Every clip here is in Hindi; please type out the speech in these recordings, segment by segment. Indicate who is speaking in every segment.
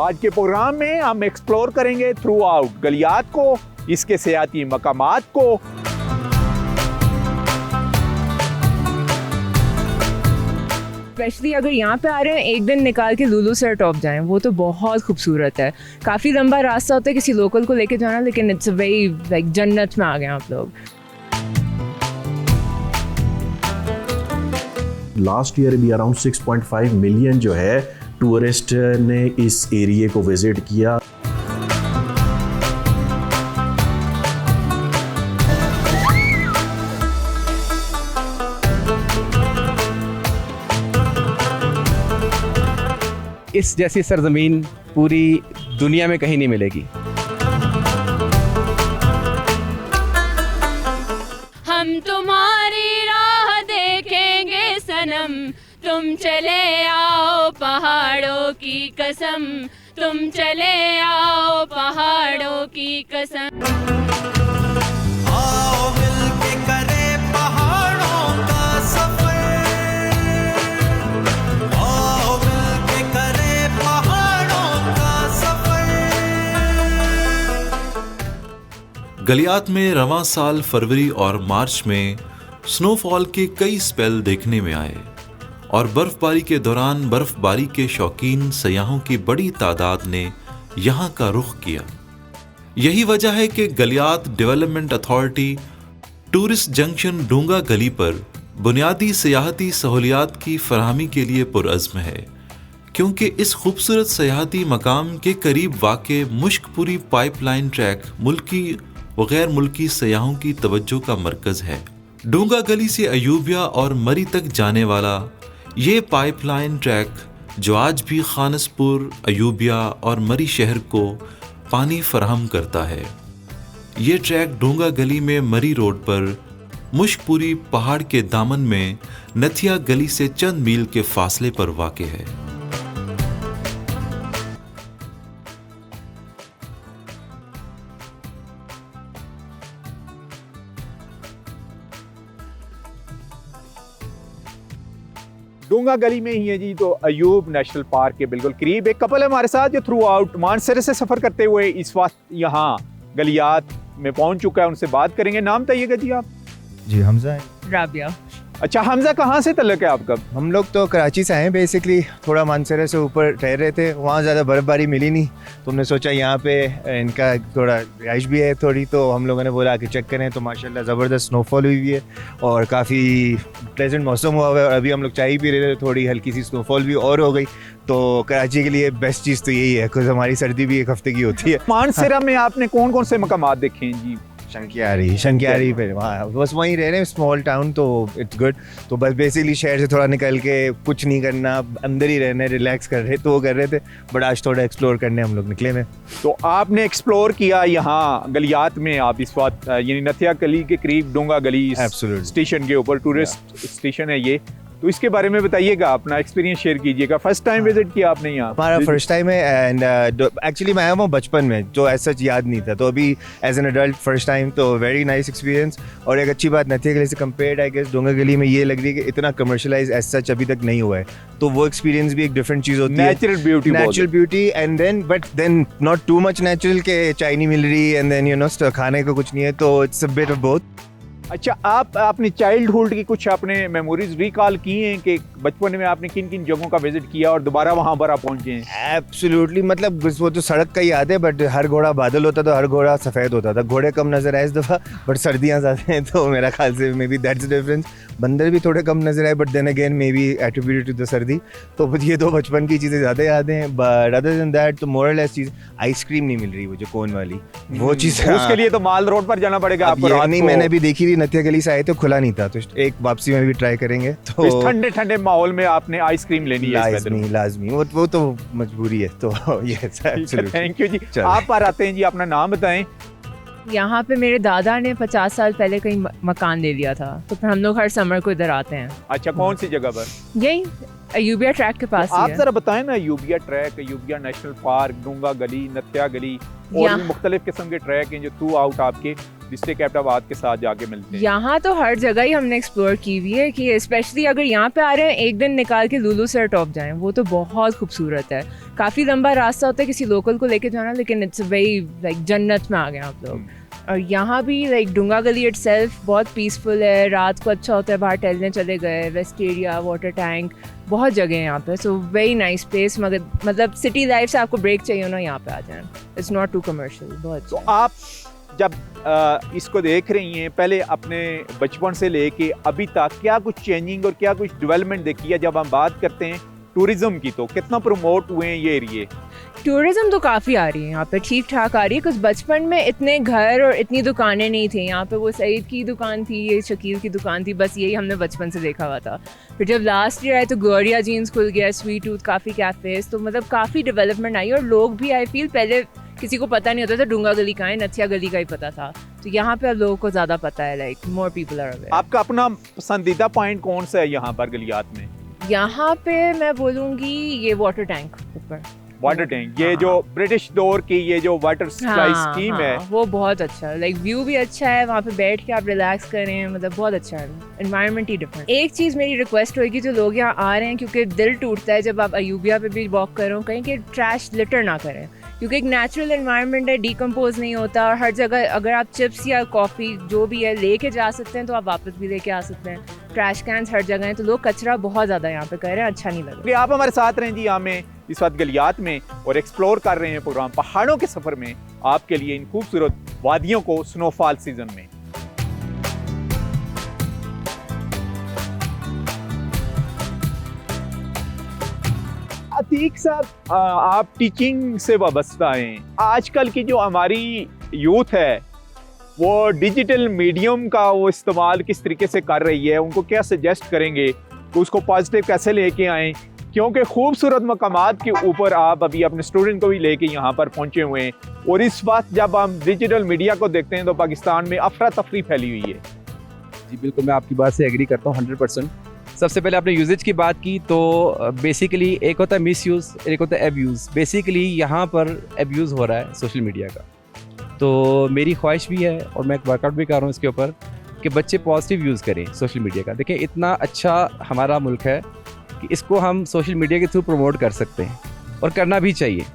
Speaker 1: आज के प्रोग्राम में हम एक्सप्लोर करेंगे थ्रू आउट गलियात को, इसके सियाती मकामात को।
Speaker 2: स्पेशली अगर यहाँ पे आ रहे हैं एक दिन निकाल के लुलु सर टॉप जाएं, वो तो बहुत खूबसूरत है। काफ़ी लंबा रास्ता होता है किसी लोकल को लेके जाना, लेकिन इट्स अ वेरी लाइक जन्नत में आ गए आप लोग।
Speaker 3: लास्ट ईयर भी अराउंड 6.5 मिलियन जो है टूरिस्ट ने इस एरिया को विजिट किया।
Speaker 4: इस जैसी सरजमीन पूरी दुनिया में कहीं नहीं मिलेगी।
Speaker 5: हम तुम्हारी राह देखेंगे सनम, तुम चले आओ पहाड़ों की कसम, तुम चले आओ पहाड़ों की कसम।
Speaker 6: आओ मिलके करे पहाड़ों का सफर, आओ मिलके करे पहाड़ों का सफर।
Speaker 7: गलियात में रवां साल फरवरी और मार्च में स्नोफॉल के कई स्पेल देखने में आए और बर्फबारी के दौरान बर्फबारी के शौकीन सयाहों की बड़ी तादाद ने यहाँ का रुख किया। यही वजह है कि Galiyat development authority tourist junction Dunga Gali पर बुनियादी सियाहती सहूलियात की फराहमी के लिए पुरअज़्म है, क्योंकि इस खूबसूरत सियाहती मकाम के करीब वाक़े मुश्कपुरी पाइपलाइन ट्रैक मुल्की व गैर मुल्की सयाहों की तवज्जो का मरकज़ है। डूंगा गली से अयूबिया और मरी तक जाने वाला ये पाइपलाइन ट्रैक, जो आज भी खानसपुर, अयूबिया और मरी शहर को पानी फराहम करता है। ये ट्रैक डूंगा गली में मरी रोड पर मुश्कपुरी पहाड़ के दामन में नथिया गली से चंद मील के फासले पर वाक़े है।
Speaker 1: डूंगा गली में ही है जी, तो अयूब नेशनल पार्क के बिल्कुल करीब एक कपल है हमारे साथ जो थ्रू आउट मानसरे से सफ़र करते हुए इस वक्त यहाँ गलियात में पहुँच चुका है। उनसे बात करेंगे। नाम बताइएगा जी आप?
Speaker 8: जी हमजा है।
Speaker 2: राबिया।
Speaker 1: अच्छा, हमजा कहाँ से तल्लुक़ है आपका?
Speaker 8: हम लोग तो कराची से आए हैं बेसिकली, थोड़ा मानसरे से ऊपर ठहर रहे थे, वहाँ ज़्यादा बर्फ़बारी मिली नहीं तो हमने सोचा यहाँ पे इनका थोड़ा रिहाइश भी है थोड़ी, तो हम लोगों ने बोला कि चेक करें। तो माशाल्लाह ज़बरदस्त स्नोफॉल हुई है और काफ़ी प्लेजेंट मौसम हुआ है और अभी हम लोग चाय पी रहे थे, थोड़ी हल्की सी स्नोफॉल भी और हो गई। तो कराची के लिए बेस्ट चीज़ तो यही है, क्योंकि हमारी सर्दी भी एक हफ्ते की होती है।
Speaker 1: मानसरा में आपने कौन कौन से मकामात देखे हैं जी?
Speaker 8: शंकियारी पे वहाँ बस वहीं रह रहे हैं, स्मॉल टाउन, तो इट्स गुड। तो बस बेसिकली शहर से थोड़ा निकल के कुछ नहीं करना, अंदर ही रहना, रिलैक्स कर रहे, तो वो कर रहे थे। बट आज थोड़ा एक्सप्लोर करने हम लोग निकले हैं।
Speaker 1: तो आपने एक्सप्लोर किया यहाँ गलियात में, आप इस वक्त यानी नथिया गली के करीब डूंगा गली स्टेशन के ऊपर, टूरिस्ट स्टेशन है ये, तो इसके बारे में बताइएगा, अपना एक्सपीरियंस शेयर कीजिएगा। फर्स्ट टाइम विजिट किया आपने यहाँ?
Speaker 8: हमारा फर्स्ट टाइम है एंड एक्चुअली मैं आया हूँ बचपन में, जो ऐसा याद नहीं था, तो अभी as an adult first time, तो वेरी नाइस एक्सपीरियंस। और एक अच्छी बात नथिया गली से कंपेयर्ड आई गेस डूंगा गली में ये लग रही है कि इतना कमर्शलाइज एज सच अभी तक नहीं हुआ है, तो वो एक्सपीरियंस भी एक डिफरेंट चीज़ होती है। Natural beauty and then not too much natural के चाय नहीं मिल रही एंड देन यू नो खाने का कुछ नहीं है, तो it's a bit of both.
Speaker 1: अच्छा, आप अपनी चाइल्डहुड की कुछ आपने मेमोरीज रिकॉल की हैं कि बचपन में आपने किन किन जगहों का विजिट किया और दोबारा वहाँ पर आप पहुँचे हैं?
Speaker 8: एब्सोल्युटली, मतलब वो तो सड़क का ही याद है, बट हर घोड़ा बादल होता था, हर घोड़ा सफ़ेद होता था। घोड़े कम नज़र आए इस दफ़ा, बट सर्दियाँ ज़्यादा हैं, तो मेरा ख्याल से maybe that's the difference. बंदर भी थोड़े कम नज़र आए, but then again maybe attributed to the सर्दी। तो ये दो बचपन की चीज़ें ज़्यादा याद हैं, बट अदर देन दैट तो मोर और लेस चीज़ आइसक्रीम नहीं मिल रही, वो जो कोन वाली वो चीज़,
Speaker 1: उसके लिए तो माल रोड पर जाना पड़ेगा आपको।
Speaker 8: नहीं, मैंने भी देखी थी, नथिया गली से आए तो खुला नहीं था, तो एक वापसी में भी ट्राई करेंगे। तो
Speaker 1: इस ठंडे ठंडे माहौल में आपने आइसक्रीम लेनी है,
Speaker 8: लाजमी, वो तो मजबूरी है। तो
Speaker 1: थैंक यू जी। आप पर आते हैं जी, अपना नाम बताएं।
Speaker 2: यहाँ पे मेरे दादा ने 50 साल पहले कहीं मकान ले लिया था, तो फिर हम लोग हर समर को इधर आते हैं।
Speaker 1: अच्छा, कौन सी जगह पर?
Speaker 2: यही अयूबिया ट्रैक के पास।
Speaker 1: तो आप जरा बताएं ना, Ayubia track, Ayubia national park, Dunga Gali, Nathia गली, और
Speaker 2: यहाँ-
Speaker 1: भी मुख्तलिफ किस्म के ट्रैक हैं जो थ्रू आउट आपके डिस्ट्रिक्ट एबटाबाद के साथ जाके मिलते हैं।
Speaker 2: यहाँ तो हर जगह ही हमने एक्सप्लोर की हुई है कि स्पेशली अगर यहाँ पे आ रहे हैं एक दिन निकाल के लुलू सर टॉप जाएं, वो तो बहुत खूबसूरत है। काफ़ी लंबा रास्ता होता है किसी लोकल को लेके जाना, लेकिन इट्स वेरी लाइक जन्नत में आ गए आप लोग। और यहाँ भी लाइक डूंगा गली इटसेल्फ बहुत पीसफुल है, रात को अच्छा होता है, बाहर टहलने चले गए, वेस्ट एरिया, वाटर टैंक, बहुत जगह है यहाँ पे। So very nice place. मगर मतलब सिटी लाइफ से आपको ब्रेक चाहिए ना, यहाँ पे आ जाए। It's not too commercial. बहुत
Speaker 1: तो आप जब इसको देख रही हैं, पहले अपने बचपन से लेके अभी तक क्या कुछ चेंजिंग और क्या कुछ डेवलपमेंट देखी है? जब हम बात करते हैं टूरिज्म की, तो कितना प्रमोट हुए हैं ये एरिए?
Speaker 2: टूरिज्म तो काफ़ी आ रही है यहाँ पे, ठीक ठाक आ रही है। कुछ बचपन में इतने घर और इतनी दुकानें नहीं थी यहाँ पे। वो सईद की दुकान थी, ये शकील की दुकान थी, बस यही हमने बचपन से देखा हुआ था। फिर जब लास्ट ईयर आए तो ग्लोरिया जीन्स खुल गया, स्वीट टूथ, काफ़ी कैफेज, तो मतलब काफ़ी डेवलपमेंट आई। और लोग भी आई फील पहले किसी को पता नहीं होता था डूंगा गली कहाँ है, नथिया गली का ही पता था। तो यहाँ पे अब लोगों को ज़्यादा पता है, like more people are aware.
Speaker 1: आपका अपना पसंदीदा पॉइंट कौन सा है यहाँ पर गलियात में?
Speaker 2: यहाँ पे मैं बोलूँगी ये वाटर टैंक ऊपर,
Speaker 1: वाटर टैंक, ये जो ब्रिटिश दौर की ये जो वाटर सप्लाई स्कीम है,
Speaker 2: वो बहुत अच्छा है। लाइक व्यू भी अच्छा है, वहाँ पे बैठ के आप रिलैक्स करें, मतलब बहुत अच्छा है। एनवायरनमेंट ही डिफरेंट। एक चीज़ मेरी रिक्वेस्ट होगी जो लोग यहाँ आ रहे हैं, क्योंकि दिल टूटता है जब आप अयूबिया पे भी वॉक करो कहीं कि ट्रैश लिटर ना करें, क्योंकि एक नेचुरल एनवायरनमेंट है, डिकम्पोज नहीं होता। और हर जगह अगर आप चिप्स या कॉफ़ी जो भी है लेके जा सकते हैं तो आप वापस भी लेके आ सकते हैं। ट्रैश कैंस हर जगह हैं, तो लोग कचरा बहुत ज़्यादा यहाँ पे कर रहे हैं, अच्छा नहीं लग रहा।
Speaker 1: आप हमारे साथ रहें जी, हमें इस वक्त गलियात में और एक्सप्लोर कर रहे हैं प्रोग्राम पहाड़ों के सफर में आपके लिए इन खूबसूरत वादियों को स्नोफॉल सीजन में। अतीक साहब, आप टीचिंग से वाबस्ता हैं। आजकल की जो हमारी यूथ है वो डिजिटल मीडियम का वो इस्तेमाल किस तरीके से कर रही है, उनको क्या सजेस्ट करेंगे कि उसको पॉजिटिव कैसे लेके आएँ? क्योंकि खूबसूरत मकामात के ऊपर आप अभी अपने स्टूडेंट को भी लेके यहाँ पर पहुँचे हुए हैं, और इस वक्त जब हम डिजिटल मीडिया को देखते हैं तो पाकिस्तान में अफरा तफरी फैली हुई है।
Speaker 4: जी बिल्कुल, मैं आपकी बात से एग्री करता हूँ 100%। सबसे पहले आपने यूजेज की बात की, तो बेसिकली एक होता है मिस यूज़, एक होता है एब्यूज़। बेसिकली यहाँ पर एब्यूज़ हो रहा है सोशल मीडिया का। तो मेरी ख्वाहिश भी है और मैं वर्कआउट भी कर रहा हूँ इसके ऊपर कि बच्चे पॉजिटिव यूज़ करें सोशल मीडिया का। देखिए इतना अच्छा हमारा मुल्क है कि इसको हम सोशल मीडिया के थ्रू प्रमोट कर सकते हैं और करना भी चाहिए।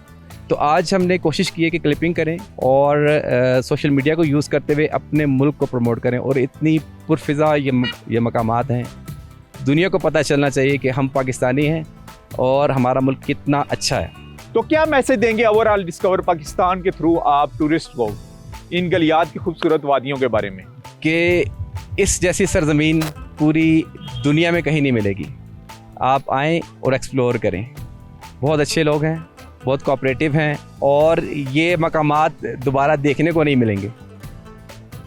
Speaker 4: तो आज हमने कोशिश की है कि क्लिपिंग करें और सोशल मीडिया को यूज़ करते हुए अपने मुल्क को प्रमोट करें। और इतनी पुरफ़िज़ा ये मकामात हैं, दुनिया को पता चलना चाहिए कि हम पाकिस्तानी हैं और हमारा मुल्क कितना अच्छा है।
Speaker 1: तो क्या मैसेज देंगे ओवरऑल डिस्कवर पाकिस्तान के थ्रू आप टूरिस्ट को इन गलियात की खूबसूरत वादियों के बारे में?
Speaker 4: कि इस जैसी सरजमीन पूरी दुनिया में कहीं नहीं मिलेगी। आप आएँ और एक्सप्लोर करें। बहुत अच्छे लोग हैं, बहुत कोऑपरेटिव हैं और ये मकामात दोबारा देखने को नहीं मिलेंगे।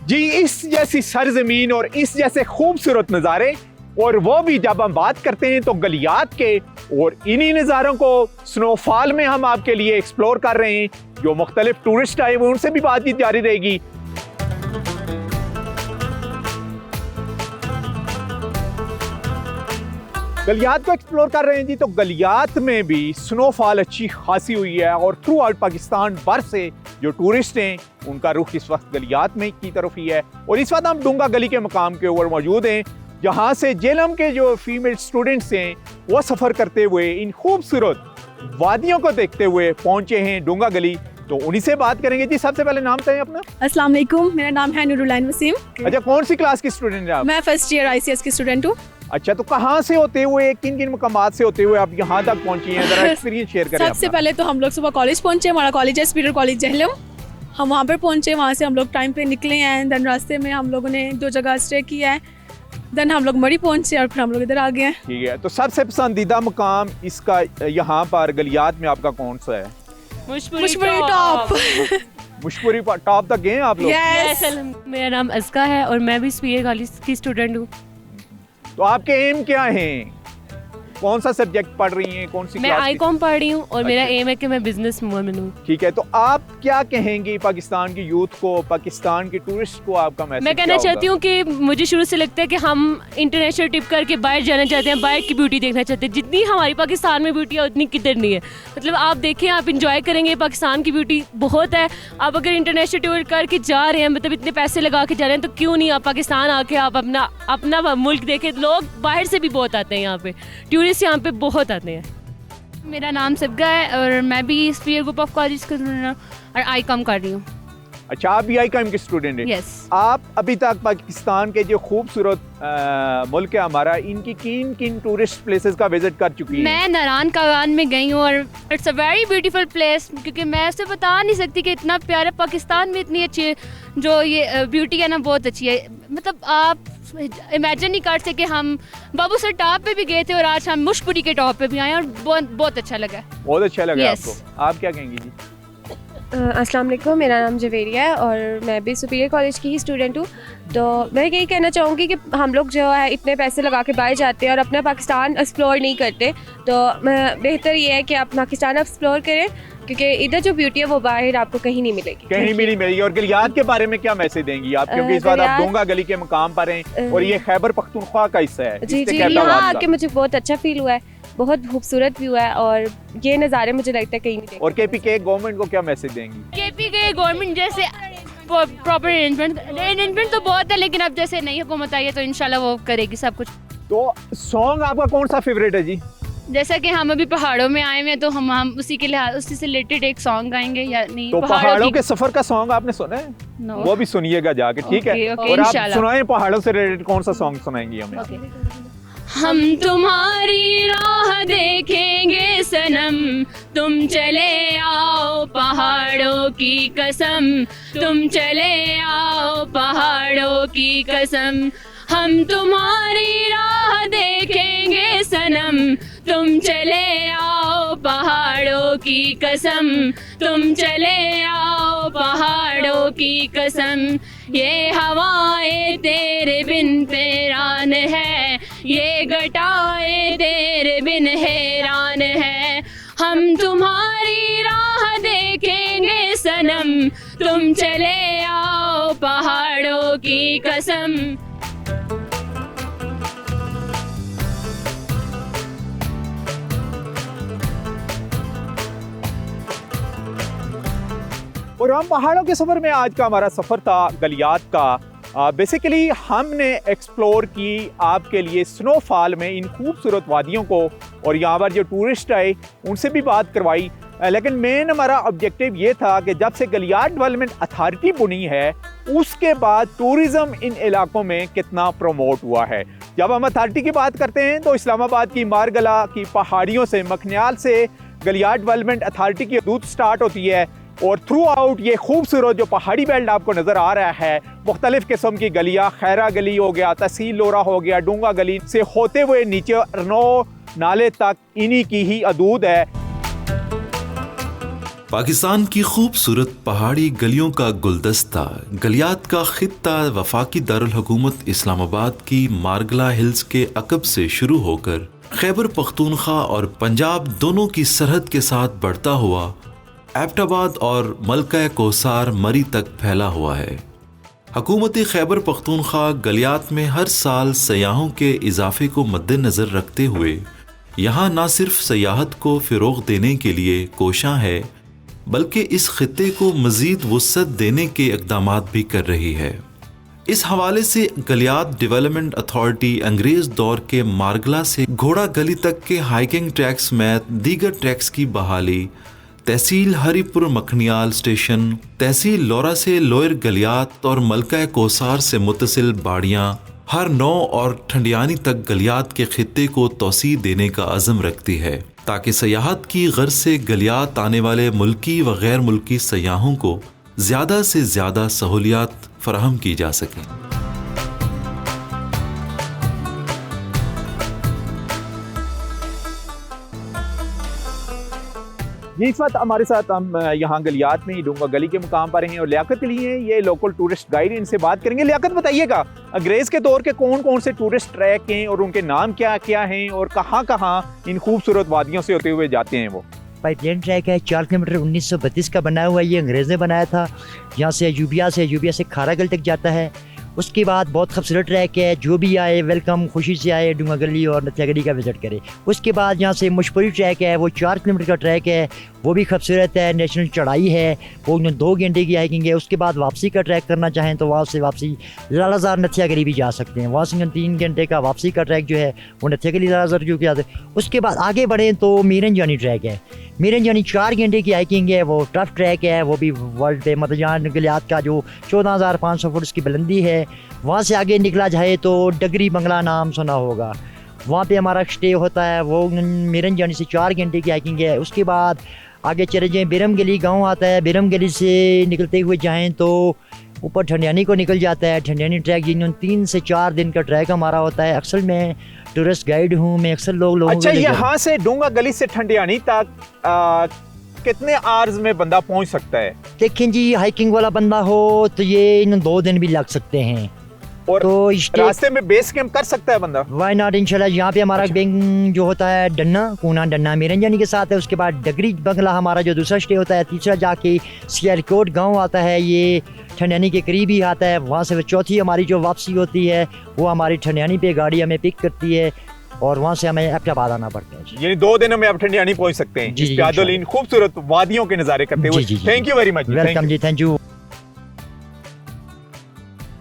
Speaker 1: जी, इस जैसी सरजमीन और इस जैसे खूबसूरत नज़ारे, और वो भी जब हम बात करते हैं तो गलियात के, और इन्हीं नज़ारों को स्नोफॉल में हम आपके लिए एक्सप्लोर कर रहे हैं। जो मुख्तलिफ टूरिस्ट आए हुए उनसे भी बातचीत जारी रहेगी। गलियात को एक्सप्लोर कर रहे हैं जी, तो गलियात में भी स्नोफॉल अच्छी खासी हुई है और थ्रू आउट पाकिस्तान भर से जो टूरिस्ट हैं उनका रुख इस वक्त गलियात में की तरफ ही है। और इस वक्त हम डूंगा गली के मकाम के ऊपर मौजूद हैं, जहाँ से जेलम के जो फीमेल स्टूडेंट्स हैं वो सफ़र करते हुए इन खूबसूरत वादियों को देखते हुए पहुँचे हैं डूंगा गली। तो उन्हीं से बात करेंगे जी। सबसे पहले नाम बताएं अपना।
Speaker 9: अस्सलाम वालेकुम, मेरा नाम है नूरुल्लाह वसीम।
Speaker 1: अच्छा, कौन सी क्लास की स्टूडेंट हैं आप?
Speaker 9: मैं फर्स्ट ईयर ICS की स्टूडेंट हूँ।
Speaker 1: अच्छा, तो कहाँ से होते हुए, किन किन मकामात से होते हुए आप यहाँ तक पहुँची हैं? जरा एक्सपीरियंस शेयर करें।
Speaker 9: सबसे पहले तो हम लोग सुबह कॉलेज पहुँचे, हमारा कॉलेज है स्पीडर कॉलेज जहलम। हम वहाँ पर पहुँचे, वहाँ से हम लोग टाइम पे निकले हैं। देन रास्ते में हम लोगों ने 2 जगह स्टे किया है। देन हम लोग मरी पहुँचे और फिर हम लोग इधर आ गए हैं।
Speaker 1: ठीक है, तो सबसे पसंदीदा मकाम इसका यहाँ पर गलियात में आपका कौन सा है?
Speaker 9: मुशबरी टॉप।
Speaker 1: मुशबरी टॉप तक गए हैं आप लोग?
Speaker 9: Yes.
Speaker 5: मेरा नाम अस्का है और मैं भी स्पीयर कॉलेज की स्टूडेंट हूँ।
Speaker 1: तो आपके एम क्या हैं? कौन सा सब्जेक्ट पढ़ रही हैं, कौन सी
Speaker 5: मैं
Speaker 1: क्लास
Speaker 5: आईकॉम पढ़ रही हूँ और मेरा
Speaker 1: अच्छा।
Speaker 5: एम है कि मैं बिजनेस वुमन हूँ।
Speaker 1: ठीक है, तो आप क्या कहेंगे पाकिस्तान की यूथ को, पाकिस्तान के टूरिस्ट को, आपका मैसेज
Speaker 5: मैं कहना चाहती हूँ कि मुझे शुरू से लगता है कि हम इंटरनेशनल ट्रिप करके बाहर जाना चाहते हैं, बाहर की ब्यूटी देखना चाहते हैं। जितनी हमारी पाकिस्तान में ब्यूटी है उतनी किधर नहीं है। मतलब आप देखें, आप इंजॉय करेंगे, पाकिस्तान की ब्यूटी बहुत है। आप अगर इंटरनेशनल टूर करके जा रहे हैं, मतलब इतने पैसे लगा के जा रहे हैं, तो क्यों नहीं आप पाकिस्तान आके आप अपना मुल्क देखें। लोग बाहर से भी बहुत आते हैं यहाँ पे, टूरिस्ट यहाँ पे बहुत आते हैं।
Speaker 10: मेरा नाम सिबगा है और मैं भी स्पीयर ग्रुप ऑफ कॉलेज और आईकॉम कर रही हूँ।
Speaker 1: अच्छा, आप भी आईकॉम के स्टूडेंट हैं?
Speaker 10: यस।
Speaker 1: आप अभी तक पाकिस्तान के जो खूबसूरत मुल्क है हमारा, इनकी किन किन टूरिस्ट प्लेसेस का विजिट कर चुकी हैं?
Speaker 10: मैं नारायण कागान में गई हूँ और it's a very beautiful place, क्योंकि मैं उससे बता नहीं सकती कि इतना प्यारा पाकिस्तान में इतनी अच्छी जो ये ब्यूटी है ना, बहुत अच्छी है। मतलब आप इमेजिन नहीं कर सके। हम बाबू सर टॉप पे भी गए थे और आज हम मुशपुरी के टॉप पे भी आए और बहुत अच्छा लगा।
Speaker 1: बहुत अच्छा लगा
Speaker 10: Yes.
Speaker 1: आपको? आप क्या कहेंगी जी?
Speaker 11: अस्सलाम वालेकुम, मेरा नाम जवेरिया है और मैं भी सुपीरियर कॉलेज की ही स्टूडेंट हूँ। तो मैं यही कहना चाहूँगी कि हम लोग जो है इतने पैसे लगा के बाहर जाते हैं और अपना पाकिस्तान एक्सप्लोर नहीं करते, तो बेहतर ये है कि आप पाकिस्तान एक्सप्लोर करें, क्योंकि इधर जो ब्यूटी है वो बाहर आपको कहीं नहीं मिलेगी।
Speaker 1: कहीं भी नहीं मिलेगी। और गलियात के बारे में क्या मैसेज देंगी आप, क्योंकि इस बार आप
Speaker 11: गलियात-
Speaker 1: डोंगा गली के मकाम पर हैं और ये खैबर पख्तूनख्वा का हिस्सा है।
Speaker 11: जी
Speaker 1: इससे
Speaker 11: जी,
Speaker 1: क्या
Speaker 11: यहाँ
Speaker 1: ताल्लुक
Speaker 11: आके मुझे बहुत अच्छा फील हुआ है, बहुत खूबसूरत व्यू है और ये नज़ारे मुझे लगता है कहीं नहीं देखते।
Speaker 1: और केपीके गवर्नमेंट को क्या मैसेज देंगी?
Speaker 10: केपी के गवर्नमेंट जैसे प्रॉपर अरेंजमेंट तो बहुत है, लेकिन अब जैसे नई हुकूमत आई है तो इंशाल्लाह वो करेगी सब कुछ।
Speaker 1: तो सॉन्ग आपका कौन सा फेवरेट है जी?
Speaker 10: जैसा कि हम अभी पहाड़ों में आए हुए हैं तो हम उसी के लिहाज उसी से रिलेटेड एक सॉन्ग गाएंगे या नहीं?
Speaker 1: तो पहाड़ों के सफर का सॉन्ग आपने सुना है?
Speaker 10: No.
Speaker 1: वो भी सुनिएगा जाके, ठीक है?
Speaker 10: Okay,
Speaker 1: और आप
Speaker 10: इंशाल्लाह।
Speaker 1: सुनाएं पहाड़ों से रिलेटेड कौन सा सॉन्ग सुनाएंगी हमें?
Speaker 5: हम तुम्हारी राह देखेंगे सनम, तुम चले आओ पहाड़ों की कसम, तुम चले आओ पहाड़ों की कसम। हम तुम्हारी राह देखेंगे सनम, तुम चले आओ पहाड़ों की कसम, तुम चले आओ पहाड़ों की कसम। ये हवाएं तेरे बिन पैरान है, ये घटाएं तेरे बिन हैरान है। हम तुम्हारी राह देखेंगे सनम, तुम चले आओ पहाड़ों की कसम।
Speaker 1: और हम पहाड़ों के सफ़र में आज का हमारा सफ़र था गलियात का। बेसिकली हमने एक्सप्लोर की आपके लिए स्नोफॉल में इन खूबसूरत वादियों को, और यहाँ पर जो टूरिस्ट आए उनसे भी बात करवाई। लेकिन मेन हमारा ऑब्जेक्टिव ये था कि जब से गलियात डेवलपमेंट अथॉरिटी बनी है उसके बाद टूरिज़म इन इलाकों में कितना प्रमोट हुआ है। जब हम अथॉरिटी की बात करते हैं तो इस्लामाबाद की मारगला की पहाड़ियों से, मखनियाल से गलियात डेवलपमेंट अथॉरिटी की हदूद स्टार्ट होती है और थ्रू आउट ये खूबसूरत जो पहाड़ी बेल्ट आपको नज़र आ रहा है, मुख्तलिफ किस्म की गलियाँ, खैरा गली हो गया, तहसील लोरा हो गया, डूंगा गली से होते हुए नीचे रनो नाले तक इन्हीं की ही हदूद है।
Speaker 7: पाकिस्तान की खूबसूरत पहाड़ी गलियों का गुलदस्ता गलियात का खित्ता वफाकी दारुल हुकूमत इस्लामाबाद की मारगला हिल्स के अकब से शुरू होकर खैबर पख्तूनख्वा और पंजाब दोनों की सरहद के साथ बढ़ता हुआ एबटाबाद और मलका कोसार मरी तक फैला हुआ है। हुकूमत खैबर पख्तूनख्वा गलियात में हर साल सयाहों के इजाफे को मद्देनज़र रखते हुए यहाँ न सिर्फ सयाहत को फ़रोग़ देने के लिए कोशां है, बल्कि इस खित्ते को मज़ीद वुसअत देने के इक़दामात भी कर रही है। इस हवाले से गलियात डेवलपमेंट अथॉरिटी अंग्रेज़ दौर के मारगला से घोड़ा गली तक के हाइकिंग ट्रैक्स समेत दीगर ट्रैक्स की बहाली, तहसील हरीपुर मखनियाल स्टेशन, तहसील लोरा से लोयर गलियात और मलका कोसार से मुतसिल बाड़ियाँ, हर नौ और ठंडियानी तक गलियात के खित्ते को तोसी देने का अज़म रखती है, ताकि सयाहत की गर्ज से गलियात आने वाले मुल्की व गैर मुल्की सयाहों को ज़्यादा से ज़्यादा सहूलियात फराहम की जा सकें।
Speaker 1: जी इस वक्त हमारे साथ हम यहाँ गलियात में डूंगा गली के मुकाम पर हैं और लियाकत अली हैं, ये लोकल टूरिस्ट गाइड, इनसे बात करेंगे। लियाकत बताइएगा अंग्रेज के दौर के कौन कौन से टूरिस्ट ट्रैक हैं और उनके नाम क्या क्या हैं और कहाँ कहाँ इन खूबसूरत वादियों से होते हुए जाते हैं वो?
Speaker 12: पाइपलाइन ट्रैक है 4 किलोमीटर 1932 का बना हुआ है, ये अंग्रेज़ ने बनाया था। यहाँ से यूबिया से खारागल तक जाता है। उसके बाद बहुत खूबसूरत ट्रैक है, जो भी आए वेलकम, खुशी से आए डूंगा गली और नथिया गली का विज़िट करे। उसके बाद यहाँ से मुशपुरी ट्रैक है, वो 4 किलोमीटर का ट्रैक है, वो भी खूबसूरत है, नेशनल चढ़ाई है, वो 2 घंटे की हाइकिंग है। उसके बाद वापसी का ट्रैक करना चाहें तो वहाँ से वापसी लालाजार नथिया गली भी जा सकते हैं। वहाँ से 3 घंटे का वापसी का ट्रैक जो है वो नथिया गली लालाजार जो किया। उसके बाद आगे बढ़ें तो मीरन जानी ट्रैक है। मीरन जानी 4 घंटे की हाइकिंग है, वो टफ ट्रैक है, वो भी वर्ल्ड पे मतलब यहाँ गलियात का जो 14,500 फुट उसकी बुलंदी है। वहाँ से आगे निकला जाए तो डगरी बंगला नाम सुना होगा, वहाँ पे हमारा स्टे होता है। वो मीरन जानी से 4 घंटे की हाइकिंग है। उसके बाद आगे चले जाएँ, बिरम गली गाँव आता है, बिरम गली से निकलते हुए जाएँ तो ऊपर ठंडियानी को निकल जाता है। ठंडियानी ट्रैक ये 3 से 4 दिन का ट्रैक हमारा होता है। अक्सर मैं टूरिस्ट गाइड हूँ, मैं अक्सर लोगों
Speaker 1: अच्छा, यहाँ से डूंगा गली से ठंडियानी तक कितने आवर्स में बंदा पहुँच सकता है?
Speaker 12: देखें जी, हाइकिंग वाला बंदा हो तो ये 2 दिन भी लग सकते हैं।
Speaker 1: और
Speaker 12: तो
Speaker 1: रास्ते में बेस कैंप कर सकता है बंदा?
Speaker 12: वाई नॉट, इंशाल्लाह। यहाँ पे हमारा बैंक जो होता है डन्ना कूना डन्ना मीरन जानी के साथ है। उसके बाद डगरी बंगला हमारा जो दूसरा स्टे होता है। तीसरा जाके सियालकोट गांव आता है, ये ठंडियानी के करीब ही आता है। वहाँ से चौथी हमारी जो वापसी होती है वो हमारी ठंडियानी पे गाड़ी हमें पिक करती है और वहाँ से हमें अब्टाबाद आना पड़ता है।
Speaker 1: यानी 2 दिन में आप ठंडियानी पहुँच सकते हैं
Speaker 12: जी,
Speaker 1: इस प्यादोलीन खूबसूरत वादियों के नज़ारे करते हुए। Thank you very much.
Speaker 12: Welcome जी, थैंक यू।